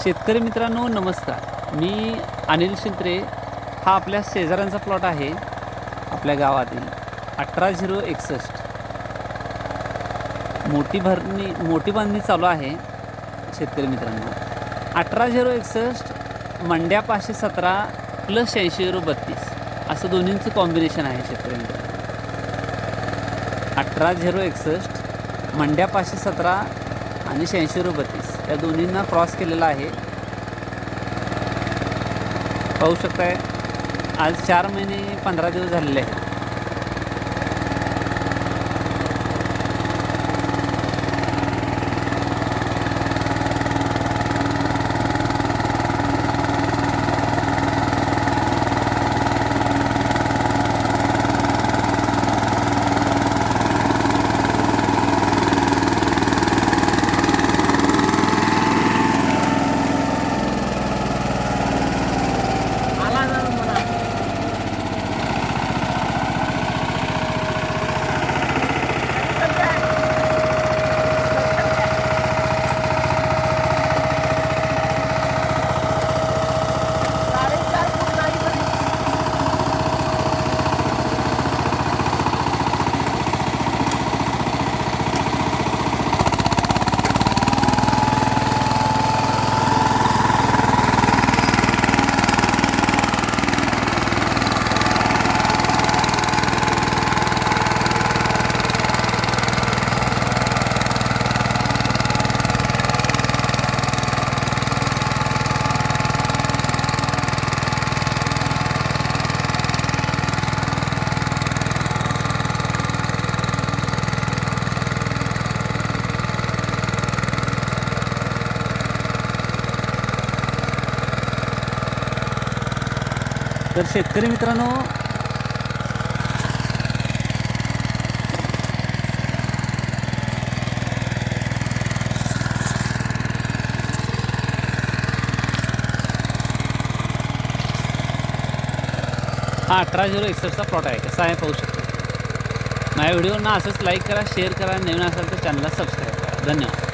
शेतकरी मित्रांनो नमस्कार. मी अनिल शिंत्रे. हा आपल्या शेजाऱ्यांचा प्लॉट आहे आपल्या गावातील 18061. मोठी बांधणी चालू आहे शेतकरी मित्रांनो. 18061 मंड्या 517 प्लस 8032 असं दोन्हींचं कॉम्बिनेशन आहे शेतकरी मित्रांनो. 18061 मंड्या 517 आणि 8632 या दोन्हींना क्रॉस केलेला आहे. पाहू शकताय आज 4 महिने 15 दिवस झालेले आहेत. तर शेतकरी मित्रांनो हा 18061चा प्लॉट आहे. कसा आहे पाहू शकतो. माझ्या व्हिडिओना असंच लाईक करा, शेअर करा. नवीन असेल तर चॅनलला सबस्क्राईब करा. धन्यवाद.